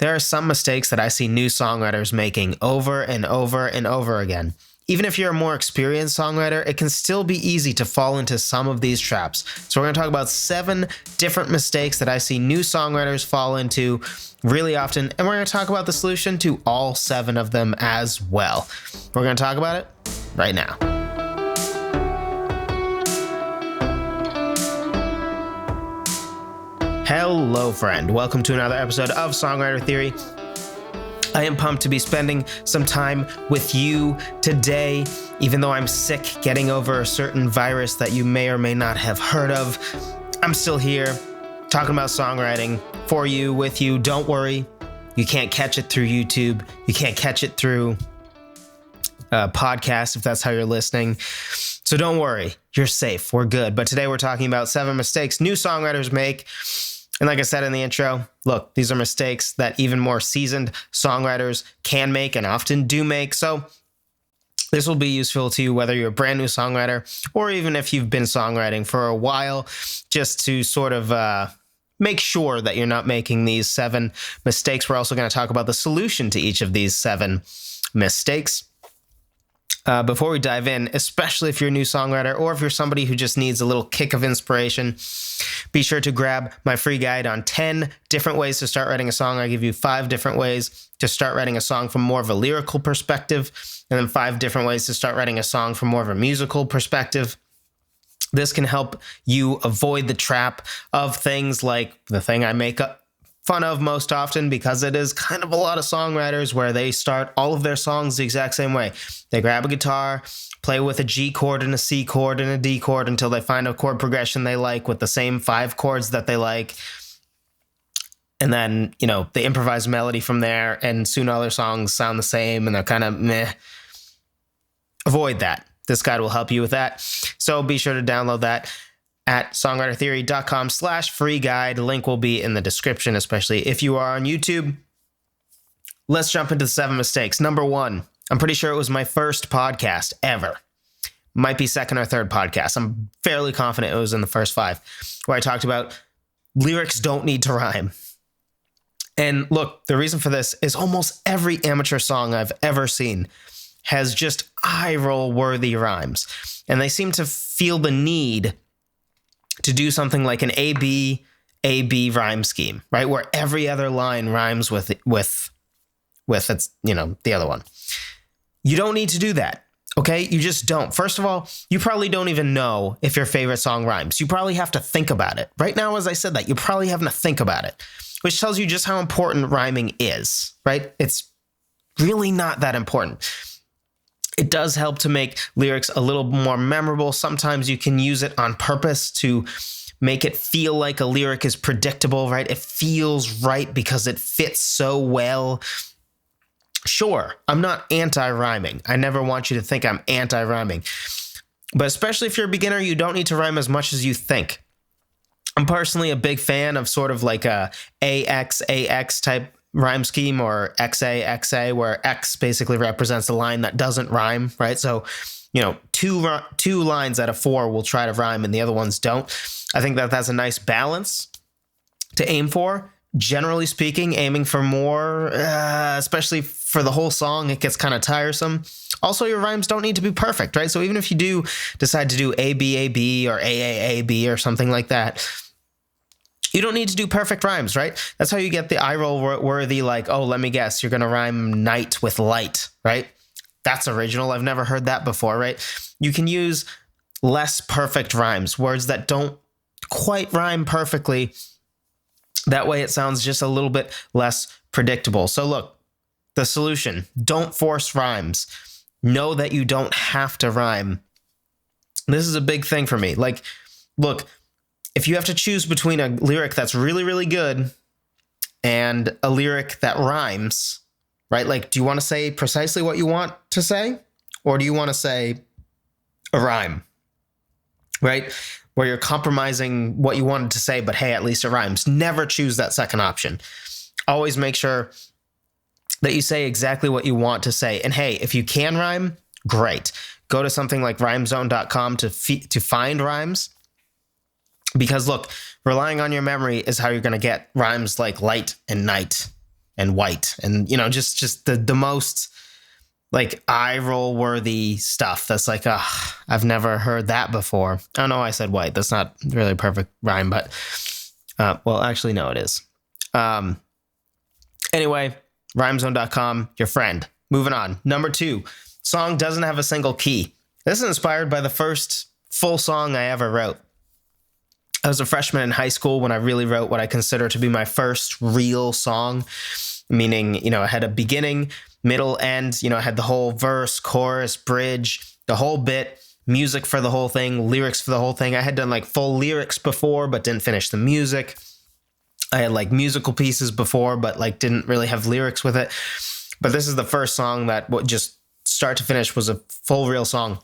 There are some mistakes that I see new songwriters making over and over and over again. Even if you're a more experienced songwriter, it can still be easy to fall into some of these traps. So we're going to talk about 7 different mistakes that I see new songwriters fall into really often, and we're going to talk about the solution to all 7 of them as well. We're going to talk about it right now. Hello, friend. Welcome to another episode of Songwriter Theory. I am pumped to be spending some time with you today, even though I'm sick getting over a certain virus that you may or may not have heard of. I'm still here talking about songwriting for you, with you. Don't worry. You can't catch it through YouTube. You can't catch it through a podcast if that's how you're listening. So don't worry. You're safe. We're good. But today we're talking about 7 mistakes new songwriters make. And like I said in the intro, look, these are mistakes that even more seasoned songwriters can make and often do make. So this will be useful to you whether you're a brand new songwriter or even if you've been songwriting for a while, just to sort of make sure that you're not making these 7 mistakes. We're also going to talk about the solution to each of these 7 mistakes. Before we dive in, especially if you're a new songwriter or if you're somebody who just needs a little kick of inspiration, be sure to grab my free guide on 10 different ways to start writing a song. I give you 5 different ways to start writing a song from more of a lyrical perspective, and then 5 different ways to start writing a song from more of a musical perspective. This can help you avoid the trap of things like the thing I make fun of most often, because it is kind of a lot of songwriters where they start all of their songs the exact same way. They grab a guitar, play with a G chord and a C chord and a D chord until they find a chord progression they like with the same 5 chords that they like. And then, they improvise melody from there, and soon all their songs sound the same and they're kind of meh. Avoid that. This guide will help you with that. So be sure to download that at songwritertheory.com/free guide. Link will be in the description, especially if you are on YouTube. Let's jump into the 7 mistakes. Number 1, I'm pretty sure it was my first podcast ever. Might be second or third podcast. I'm fairly confident it was in the first 5, where I talked about lyrics don't need to rhyme. And look, the reason for this is almost every amateur song I've ever seen has just eye-roll worthy rhymes. And they seem to feel the need to do something like an A-B rhyme scheme, right? Where every other line rhymes with its, the other one. You don't need to do that, okay? You just don't. First of all, you probably don't even know if your favorite song rhymes. You probably have to think about it. Right now, as I said that, you're probably having to think about it, which tells you just how important rhyming is, right? It's really not that important. It does help to make lyrics a little more memorable. Sometimes you can use it on purpose to make it feel like a lyric is predictable, right? It feels right because it fits so well. Sure, I'm not anti-rhyming. I never want you to think I'm anti-rhyming. But especially if you're a beginner, you don't need to rhyme as much as you think. I'm personally a big fan of sort of like a AX type rhyme scheme, or XA, where X basically represents a line that doesn't rhyme, right? So, 2 lines out of 4 will try to rhyme and the other ones don't. I think that that's a nice balance to aim for. Generally speaking, aiming for more, especially for the whole song, it gets kind of tiresome. Also, your rhymes don't need to be perfect, right? So even if you do decide to do ABAB or AAAB or something like that, you don't need to do perfect rhymes, right? That's how you get the eye roll worthy, like, oh, let me guess, you're going to rhyme night with light, right? That's original. I've never heard that before, right? You can use less perfect rhymes, words that don't quite rhyme perfectly. That way it sounds just a little bit less predictable. So look, the solution, don't force rhymes. Know that you don't have to rhyme. This is a big thing for me. Like, look, if you have to choose between a lyric that's really, really good and a lyric that rhymes, right? Like, do you want to say precisely what you want to say? Or do you want to say a rhyme, right? Where you're compromising what you wanted to say, but hey, at least it rhymes. Never choose that second option. Always make sure that you say exactly what you want to say. And hey, if you can rhyme, great. Go to something like rhymezone.com to find rhymes. Because look, relying on your memory is how you're going to get rhymes like light and night. and white, and just the most like eye roll worthy stuff. That's like, I've never heard that before. Oh no, I said white. That's not really a perfect rhyme, but well, actually, no, it is. Anyway, rhymezone.com, your friend. Moving on. Number 2, song doesn't have a single key. This is inspired by the first full song I ever wrote. I was a freshman in high school when I really wrote what I consider to be my first real song, meaning, I had a beginning, middle, end. I had the whole verse, chorus, bridge, the whole bit, music for the whole thing, lyrics for the whole thing. I had done like full lyrics before, but didn't finish the music. I had like musical pieces before, but like didn't really have lyrics with it. But this is the first song that just start to finish was a full real song.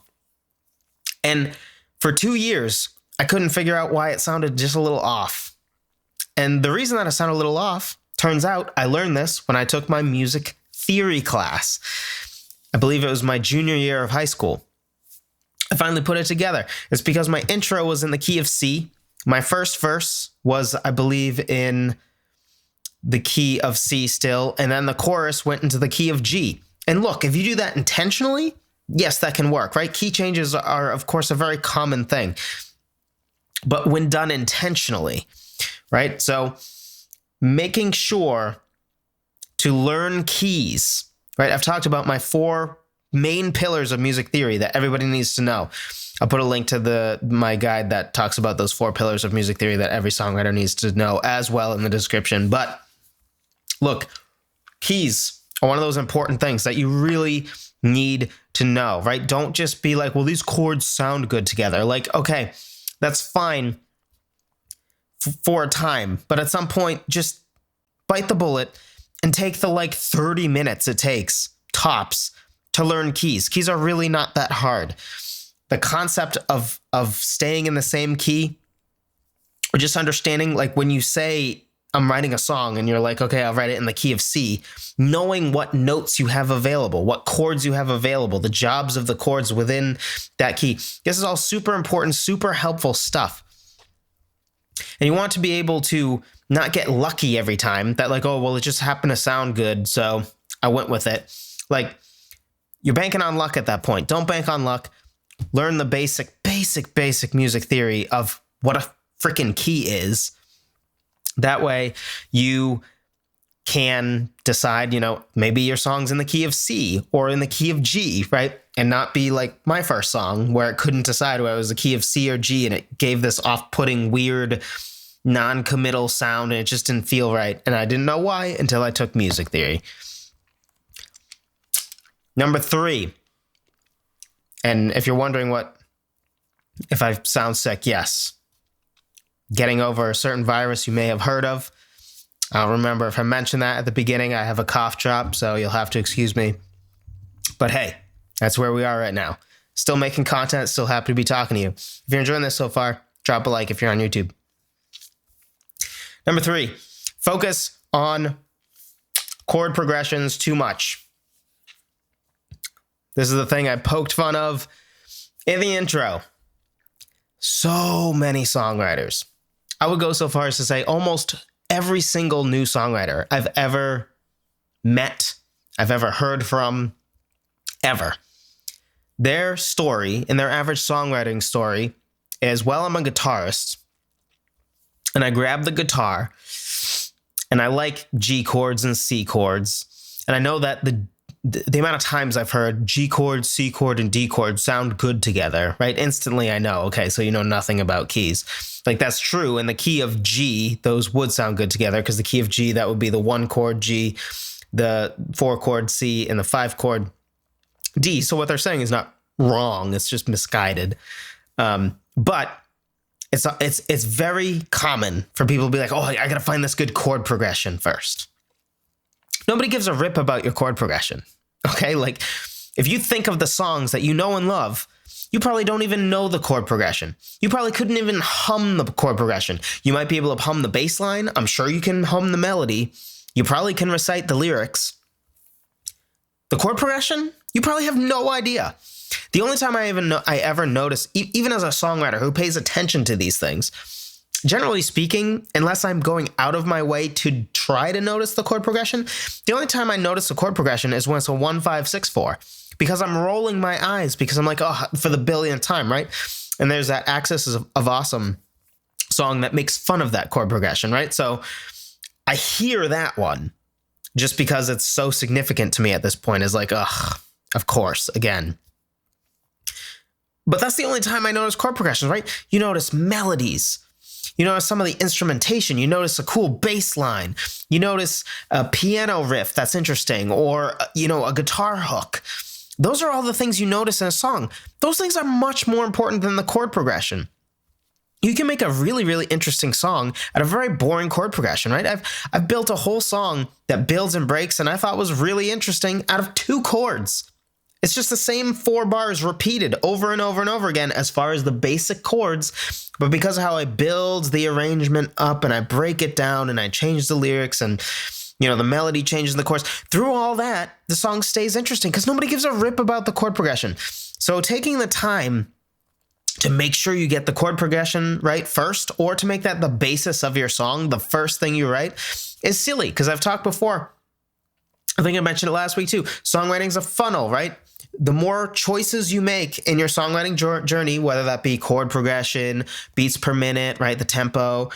And for 2 years, I couldn't figure out why it sounded just a little off. And the reason that it sounded a little off, turns out I learned this when I took my music theory class. I believe it was my junior year of high school. I finally put it together. It's because my intro was in the key of C. My first verse was, I believe, in the key of C still, and then the chorus went into the key of G. And look, if you do that intentionally, yes, that can work, right? Key changes are, of course, a very common thing. But when done intentionally, right? So making sure to learn keys, right? I've talked about my 4 main pillars of music theory that everybody needs to know. I'll put a link to my guide that talks about those 4 pillars of music theory that every songwriter needs to know as well in the description. But look, keys are one of those important things that you really need to know, right? Don't just be like, well, these chords sound good together. Like, okay, that's fine for a time, but at some point, just bite the bullet and take the like 30 minutes it takes, tops, to learn keys. Keys are really not that hard. The concept of staying in the same key, or just understanding, like when you say, I'm writing a song and you're like, okay, I'll write it in the key of C, knowing what notes you have available, what chords you have available, the jobs of the chords within that key. This is all super important, super helpful stuff. And you want to be able to not get lucky every time that like, oh, well, it just happened to sound good, so I went with it. Like, you're banking on luck at that point. Don't bank on luck. Learn the basic music theory of what a freaking key is. That way you can decide, maybe your song's in the key of C or in the key of G, right? And not be like my first song where it couldn't decide whether it was the key of C or G and it gave this off-putting, weird, non-committal sound and it just didn't feel right. And I didn't know why until I took music theory. Number 3. And if you're wondering if I sound sick, yes. Getting over a certain virus you may have heard of. I don't remember if I mentioned that at the beginning. I have a cough drop, so you'll have to excuse me. But hey, that's where we are right now. Still making content, still happy to be talking to you. If you're enjoying this so far, drop a like if you're on YouTube. Number 3, focus on chord progressions too much. This is the thing I poked fun of in the intro. So many songwriters. I would go so far as to say almost every single new songwriter I've ever met, I've ever heard from, ever. Their story and their average songwriting story is, well, I'm a guitarist and I grab the guitar and I like G chords and C chords. And I know that the amount of times I've heard G chord, C chord, and D chord sound good together, right? Instantly I know, okay, so you know nothing about keys. Like, that's true. In the key of G, those would sound good together because the key of G, that would be the 1 chord G, the 4 chord C, and the 5 chord D. So what they're saying is not wrong. It's just misguided. But it's very common for people to be like, oh, I got to find this good chord progression first. Nobody gives a rip about your chord progression. Okay, like if you think of the songs that you know and love, you probably don't even know the chord progression. You probably couldn't even hum the chord progression. You might be able to hum the bass line. I'm sure you can hum the melody. You probably can recite the lyrics. The chord progression, you probably have no idea. The only time I ever notice, even as a songwriter who pays attention to these things, generally speaking, unless I'm going out of my way to try to notice the chord progression. The only time I notice the chord progression is when it's a 1, 5, 6, 4, because I'm rolling my eyes because I'm like, oh, for the billionth time, right? And there's that Axis of Awesome song that makes fun of that chord progression, right? So I hear that one just because it's so significant to me at this point, is like, ugh, of course, again. But that's the only time I notice chord progressions, right? You notice melodies. You notice some of the instrumentation. You notice a cool bass line. You notice a piano riff that's interesting, or, a guitar hook. Those are all the things you notice in a song. Those things are much more important than the chord progression. You can make a really, really interesting song out of a very boring chord progression, right? I've built a whole song that builds and breaks and I thought was really interesting out of 2 chords. It's just the same 4 bars repeated over and over and over again as far as the basic chords. But because of how I build the arrangement up and I break it down and I change the lyrics and, the melody changes in the chorus, through all that, the song stays interesting because nobody gives a rip about the chord progression. So taking the time to make sure you get the chord progression right first, or to make that the basis of your song, the first thing you write, is silly. Because I've talked before, I think I mentioned it last week too, songwriting is a funnel, right? The more choices you make in your songwriting journey, whether that be chord progression, beats per minute, right, the tempo,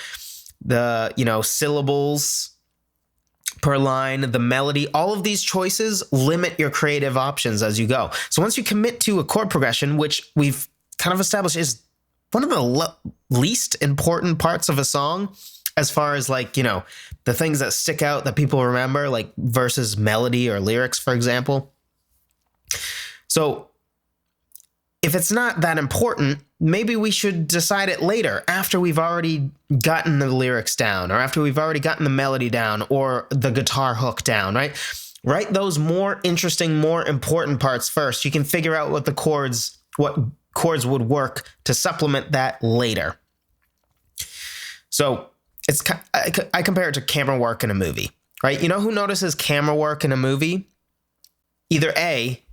the, syllables per line, the melody, all of these choices limit your creative options as you go. So once you commit to a chord progression, which we've kind of established is one of the least important parts of a song, as far as the things that stick out that people remember, like versus melody or lyrics, for example. So if it's not that important, maybe we should decide it later, after we've already gotten the lyrics down, or after we've already gotten the melody down, or the guitar hook down, right? Write those more interesting, more important parts first. You can figure out what chords would work to supplement that later. So I compare it to camera work in a movie, right? You know who notices camera work in a movie? Either A,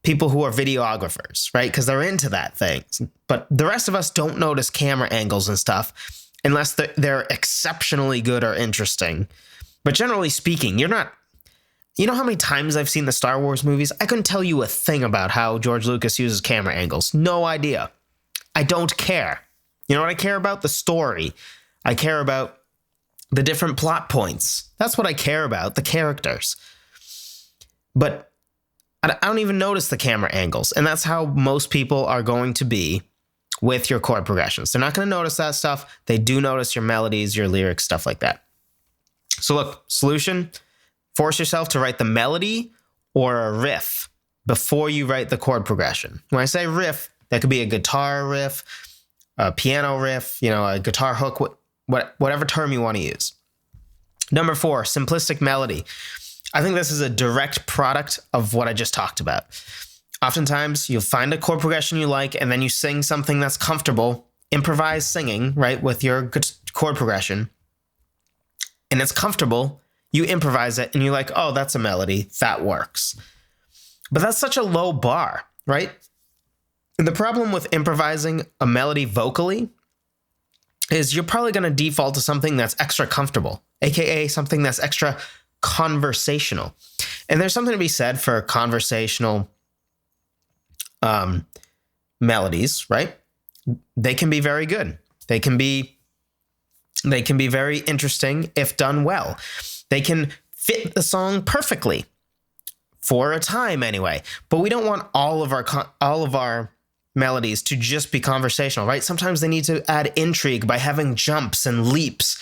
people who are videographers, right? Because they're into that thing. But the rest of us don't notice camera angles and stuff unless they're exceptionally good or interesting. But generally speaking, you're not... You know how many times I've seen the Star Wars movies? I couldn't tell you a thing about how George Lucas uses camera angles. No idea. I don't care. You know what I care about? The story. I care about the different plot points. That's what I care about, the characters. But I don't even notice the camera angles. And that's how most people are going to be with your chord progressions. They're not going to notice that stuff. They do notice your melodies, your lyrics, stuff like that. So look, solution: force yourself to write the melody or a riff before you write the chord progression. When I say riff, that could be a guitar riff, a piano riff, a guitar hook, whatever term you want to use. Number 4, simplistic melody. I think this is a direct product of what I just talked about. Oftentimes, you'll find a chord progression you like, and then you sing something that's comfortable, improvise singing, right, with your chord progression, and it's comfortable. You improvise it, and you're like, oh, that's a melody. That works. But that's such a low bar, right? And the problem with improvising a melody vocally is you're probably going to default to something that's extra comfortable, aka something that's extra conversational. And there's something to be said for conversational melodies, right? They can be very good. They can be very interesting if done well. They can fit the song perfectly for a time anyway. But we don't want all of our melodies to just be conversational, right? Sometimes they need to add intrigue by having jumps and leaps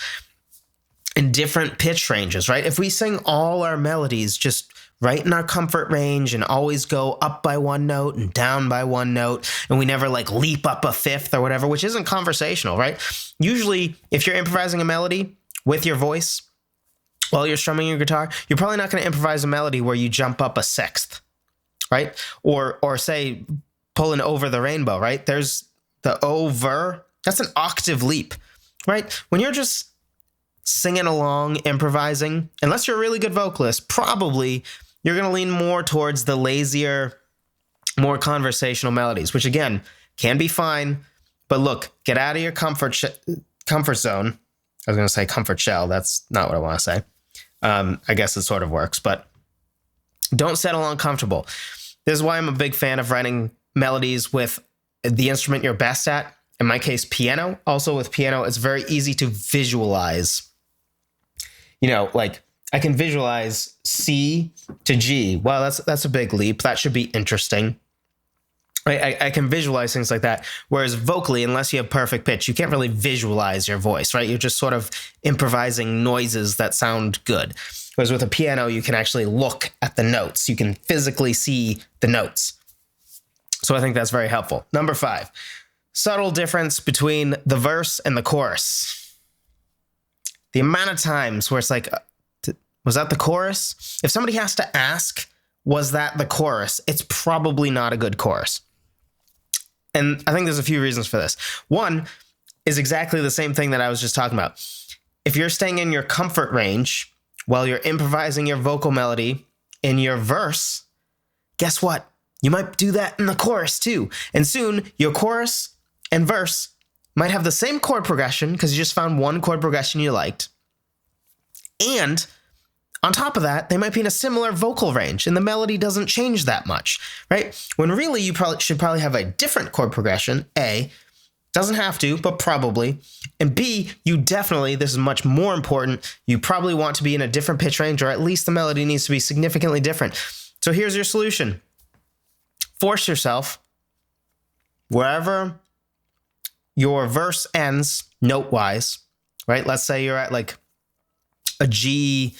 in different pitch ranges, right? If we sing all our melodies just right in our comfort range and always go up by one note and down by one note, and we never leap up a fifth or whatever, which isn't conversational, right? Usually, if you're improvising a melody with your voice while you're strumming your guitar, you're probably not going to improvise a melody where you jump up a sixth, right? Or say pulling Over the Rainbow, right? There's the over, that's an octave leap, right? When you're just singing along, improvising, unless you're a really good vocalist, probably you're going to lean more towards the lazier, more conversational melodies, which again, can be fine. But look, get out of your comfort zone. I was going to say comfort shell. That's not what I want to say. I guess it sort of works, but don't settle on comfortable. This is why I'm a big fan of writing melodies with the instrument you're best at. In my case, piano. Also with piano, it's very easy to visualize. Like I can visualize C to G. Well, that's a big leap. That should be interesting. I can visualize things like that. Whereas vocally, unless you have perfect pitch, you can't really visualize your voice, right? You're just sort of improvising noises that sound good. Whereas with a piano, you can actually look at the notes. You can physically see the notes. So I think that's very helpful. Number 5, subtle difference between the verse and the chorus. The amount of times where it's like, was that the chorus? If somebody has to ask, was that the chorus? It's probably not a good chorus. And I think there's a few reasons for this. One is exactly the same thing that I was just talking about. If you're staying in your comfort range while you're improvising your vocal melody in your verse, guess what? You might do that in the chorus too. And soon your chorus and verse might have the same chord progression because you just found one chord progression you liked. And on top of that, they might be in a similar vocal range and the melody doesn't change that much, right? When really you should probably have a different chord progression. A, doesn't have to, but probably. And B, you definitely, this is much more important, you probably want to be in a different pitch range, or at least the melody needs to be significantly different. So here's your solution. Force yourself, wherever your verse ends note-wise, right? Let's say you're at like a G4.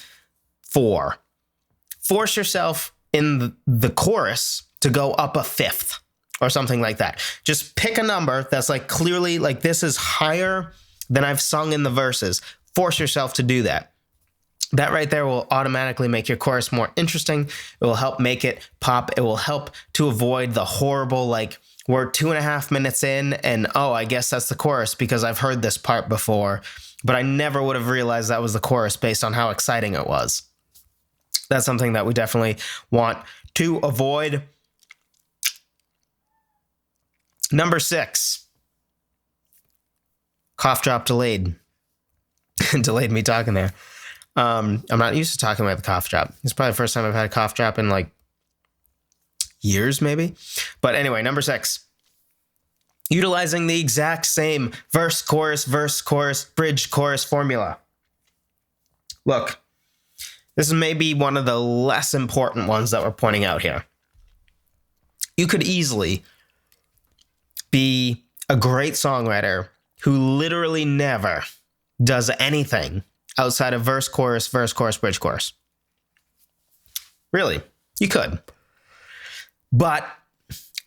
Force yourself in the chorus to go up a fifth or something like that. Just pick a number that's like clearly like this is higher than I've sung in the verses. Force yourself to do that. That right there will automatically make your chorus more interesting. It will help make it pop. It will help to avoid the horrible, like, we're 2.5 minutes in and, oh, I guess that's the chorus because I've heard this part before, but I never would have realized that was the chorus based on how exciting it was. That's something that we definitely want to avoid. Number 6, cough drop delayed. Delayed me talking there. I'm not used to talking about the cough drop. It's probably the first time I've had a cough drop in like years, maybe. But anyway, number 6, utilizing the exact same verse, chorus, bridge, chorus formula. Look, this is maybe one of the less important ones that we're pointing out here. You could easily be a great songwriter who literally never does anything outside of verse, chorus, bridge, chorus. Really, you could. But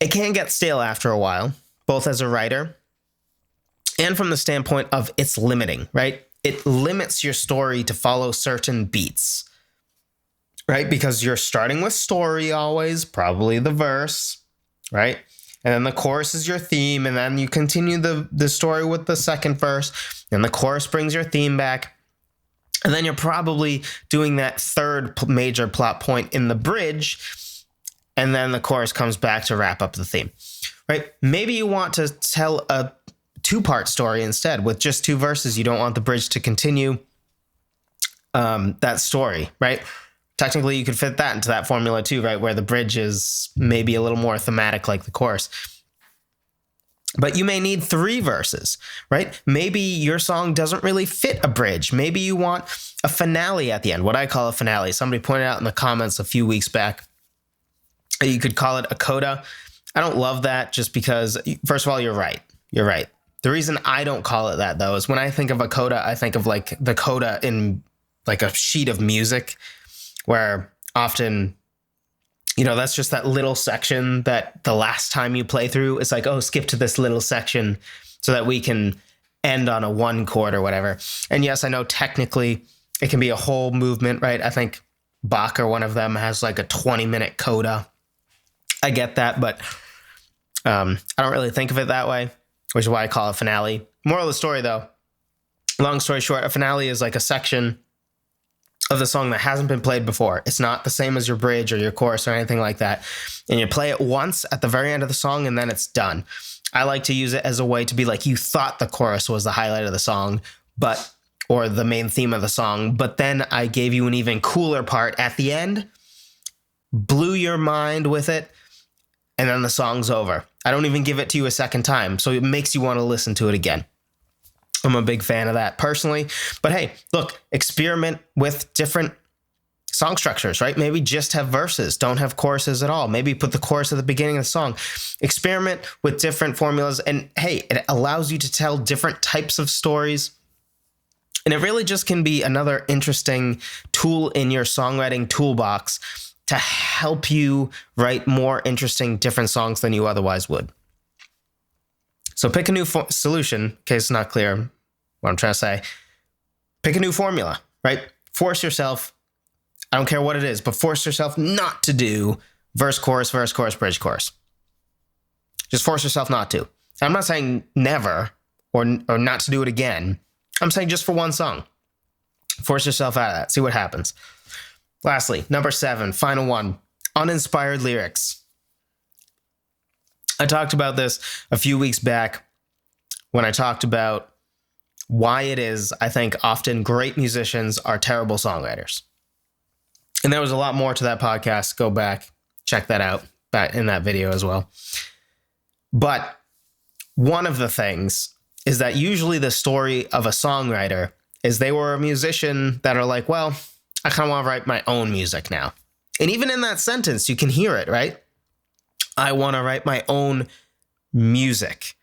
it can get stale after a while, both as a writer and from the standpoint of it's limiting, right? It limits your story to follow certain beats, right? Because you're starting with story always, probably the verse, right? And then the chorus is your theme, and then you continue the story with the second verse, and the chorus brings your theme back. And then you're probably doing that third major plot point in the bridge, and then the chorus comes back to wrap up the theme, right? Maybe you want to tell a 2-part story instead with just 2 verses. You don't want the bridge to continue that story, right? Technically, you could fit that into that formula too, right? Where the bridge is maybe a little more thematic like the chorus. But you may need 3 verses, right? Maybe your song doesn't really fit a bridge. Maybe you want a finale at the end, what I call a finale. Somebody pointed out in the comments a few weeks back, you could call it a coda. I don't love that just because, first of all, you're right. You're right. The reason I don't call it that, though, is when I think of a coda, I think of like the coda in like a sheet of music where often, you know, that's just that little section that the last time you play through, it's like, oh, skip to this little section so that we can end on a 1 chord or whatever. And yes, I know technically it can be a whole movement, right? I think Bach or one of them has like a 20-minute coda. I get that, but I don't really think of it that way, which is why I call it finale. Moral of the story, though, long story short, a finale is like a section of the song that hasn't been played before. It's not the same as your bridge or your chorus or anything like that. And you play it once at the very end of the song and then it's done. I like to use it as a way to be like, you thought the chorus was the highlight of the song, but or the main theme of the song, but then I gave you an even cooler part at the end, blew your mind with it, and then the song's over. I don't even give it to you a second time, so it makes you want to listen to it again. I'm a big fan of that personally. But hey, look, experiment with different song structures, right? Maybe just have verses, don't have choruses at all. Maybe put the chorus at the beginning of the song. Experiment with different formulas. And hey, it allows you to tell different types of stories. And it really just can be another interesting tool in your songwriting toolbox to help you write more interesting, different songs than you otherwise would. So pick a new solution, in case it's not clear what I'm trying to say. Pick a new formula, right? Force yourself, I don't care what it is, but force yourself not to do verse, chorus, bridge, chorus. Just force yourself not to. I'm not saying never or not to do it again. I'm saying just for one song. Force yourself out of that. See what happens. Lastly, number 7, final one, uninspired lyrics. I talked about this a few weeks back when I talked about why it is I think often great musicians are terrible songwriters. And there was a lot more to that podcast. Go back, check that out back in that video as well. But one of the things is that usually the story of a songwriter is they were a musician that are like, well, I kind of want to write my own music now. And even in that sentence, you can hear it, right? I want to write my own music,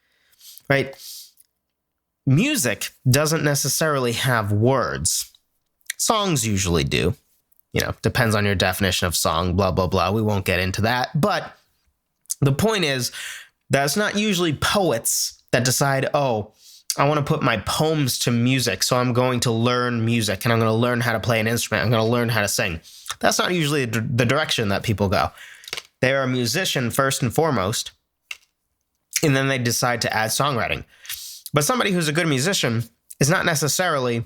right? Music doesn't necessarily have words. Songs usually do. You know, depends on your definition of song, blah, blah, blah. We won't get into that. But the point is that it's not usually poets that decide, oh, I want to put my poems to music, so I'm going to learn music and I'm going to learn how to play an instrument. I'm going to learn how to sing. That's not usually the direction that people go. They're a musician first and foremost, and then they decide to add songwriting. But somebody who's a good musician is not necessarily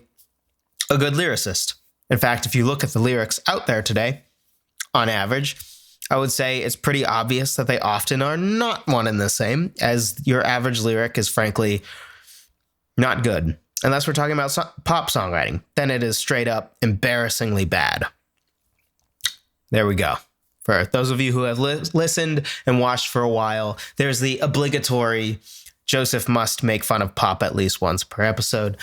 a good lyricist. In fact, if you look at the lyrics out there today, on average, I would say it's pretty obvious that they often are not one and the same, as your average lyric is frankly not good. Unless we're talking about pop songwriting, then it is straight up embarrassingly bad. There we go. For those of you who have listened and watched for a while, there's the obligatory Joseph must make fun of pop at least once per episode.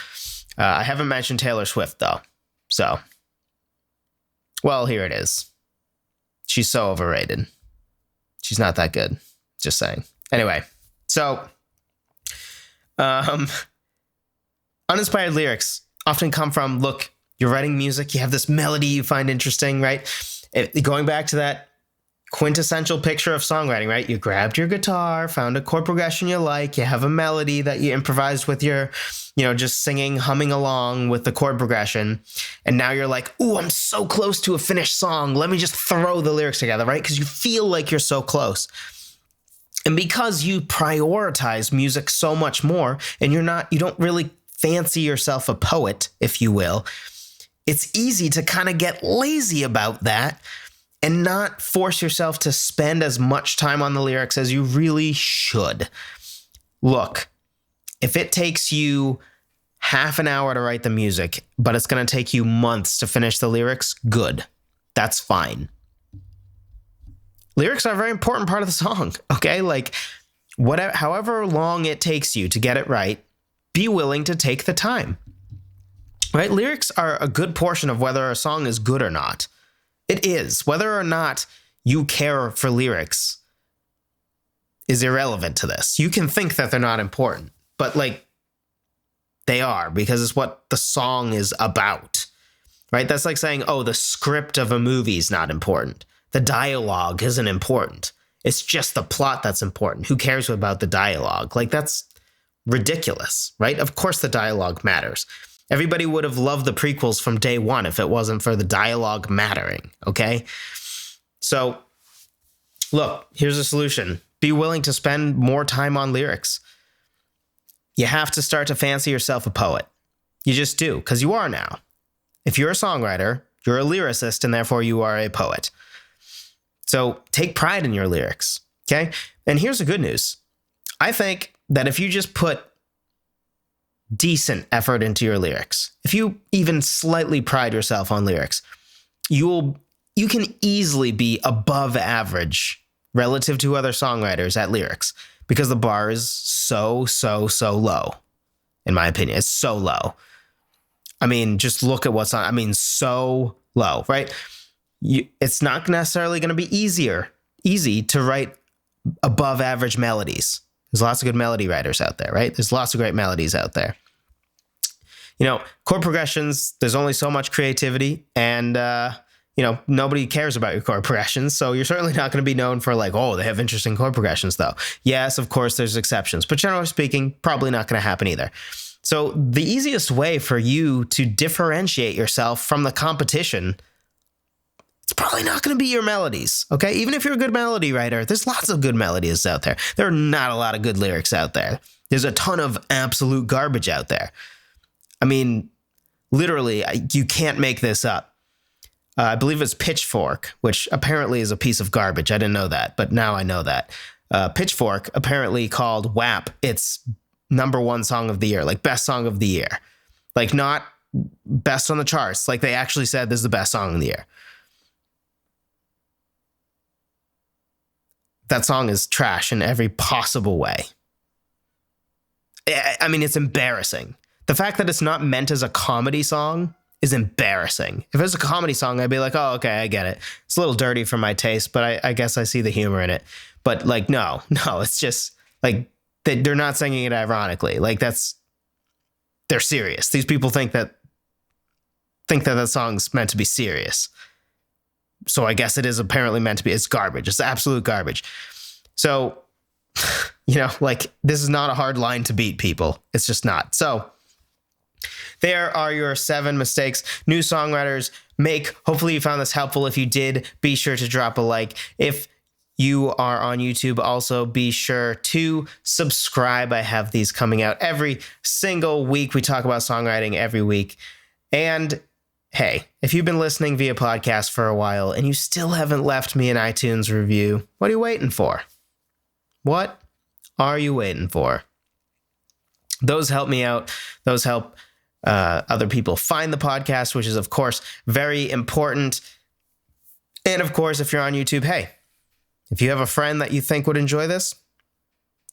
I haven't mentioned Taylor Swift, though. So, well, here it is. She's so overrated. She's not that good. Just saying. Anyway, so uninspired lyrics often come from, look, you're writing music, you have this melody you find interesting, right? Going back to that quintessential picture of songwriting, right? You grabbed your guitar, found a chord progression you like, you have a melody that you improvised with your, just singing, humming along with the chord progression. And now you're like, ooh, I'm so close to a finished song. Let me just throw the lyrics together, right? Because you feel like you're so close. And because you prioritize music so much more, and you don't really fancy yourself a poet, if you will, it's easy to kind of get lazy about that and not force yourself to spend as much time on the lyrics as you really should. Look, if it takes you half an hour to write the music, but it's going to take you months to finish the lyrics, good. That's fine. Lyrics are a very important part of the song, okay? Like, however long it takes you to get it right, be willing to take the time. Right? Lyrics are a good portion of whether a song is good or not. It is. Whether or not you care for lyrics is irrelevant to this. You can think that they're not important, but they are, because it's what the song is about. Right? That's like saying, oh, the script of a movie is not important. The dialogue isn't important. It's just the plot that's important. Who cares about the dialogue? That's ridiculous, right? Of course the dialogue matters. Everybody would have loved the prequels from day one if it wasn't for the dialogue mattering, okay? So, look, here's a solution. Be willing to spend more time on lyrics. You have to start to fancy yourself a poet. You just do, because you are now. If you're a songwriter, you're a lyricist, and therefore you are a poet. So take pride in your lyrics, okay? And here's the good news. I think that if you just put decent effort into your lyrics, if you even slightly pride yourself on lyrics, you can easily be above average relative to other songwriters at lyrics, because the bar is so low. In my opinion, it's so low. I mean, just look at what's on. I mean, so low, right? It's not necessarily going to be easy to write above average melodies. There's lots of good melody writers out there, right? There's lots of great melodies out there. Chord progressions, there's only so much creativity, and nobody cares about your chord progressions. So you're certainly not going to be known for like, oh, they have interesting chord progressions though. Yes, of course, there's exceptions, but generally speaking, probably not going to happen either. So the easiest way for you to differentiate yourself from the competition, it's probably not going to be your melodies, okay? Even if you're a good melody writer, there's lots of good melodies out there. There are not a lot of good lyrics out there. There's a ton of absolute garbage out there. I mean, literally, you can't make this up. I believe it's Pitchfork, which apparently is a piece of garbage. I didn't know that, but now I know that. Pitchfork apparently called WAP its #1 song of the year, like best song of the year. Like not best on the charts. Like they actually said this is the best song of the year. That song is trash in every possible way. I mean, it's embarrassing. The fact that it's not meant as a comedy song is embarrassing. If it was a comedy song, I'd be like, oh, okay, I get it. It's a little dirty for my taste, but I guess I see the humor in it. But like, no, it's just like they're not singing it ironically. Like they're serious. These people think that song's meant to be serious. So I guess it is apparently meant to be. It's garbage. It's absolute garbage. So, like this is not a hard line to beat, people. It's just not. So there are your 7 mistakes new songwriters make. Hopefully you found this helpful. If you did, be sure to drop a like. If you are on YouTube, also be sure to subscribe. I have these coming out every single week. We talk about songwriting every week. And hey, if you've been listening via podcast for a while and you still haven't left me an iTunes review, what are you waiting for? What are you waiting for? Those help me out. Those help other people find the podcast, which is, of course, very important. And, of course, if you're on YouTube, hey, if you have a friend that you think would enjoy this,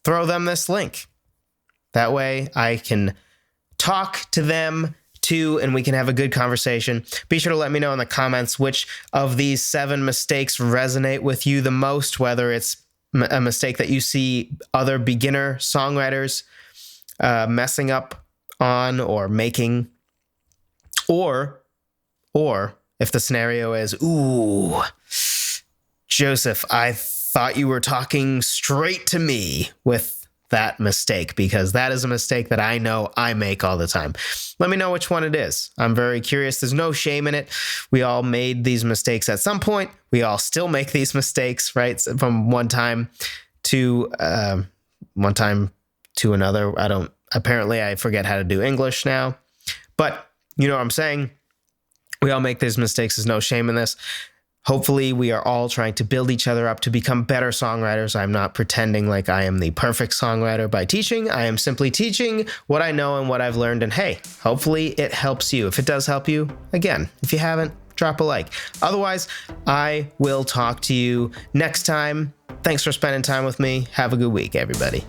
throw them this link. That way I can talk to them too, and we can have a good conversation. Be sure to let me know in the comments which of these 7 mistakes resonate with you the most, whether it's a mistake that you see other beginner songwriters messing up on or making, or if the scenario is, ooh, Joseph, I thought you were talking straight to me with that mistake, because that is a mistake that I know I make all the time. Let me know which one it is. I'm very curious. There's no shame in it. We all made these mistakes at some point. We all still make these mistakes, right? From one time to another. Apparently I forget how to do English now, but you know what I'm saying? We all make these mistakes. There's no shame in this. Hopefully we are all trying to build each other up to become better songwriters. I'm not pretending like I am the perfect songwriter by teaching. I am simply teaching what I know and what I've learned. And hey, hopefully it helps you. If it does help you, again, if you haven't, drop a like. Otherwise, I will talk to you next time. Thanks for spending time with me. Have a good week, everybody.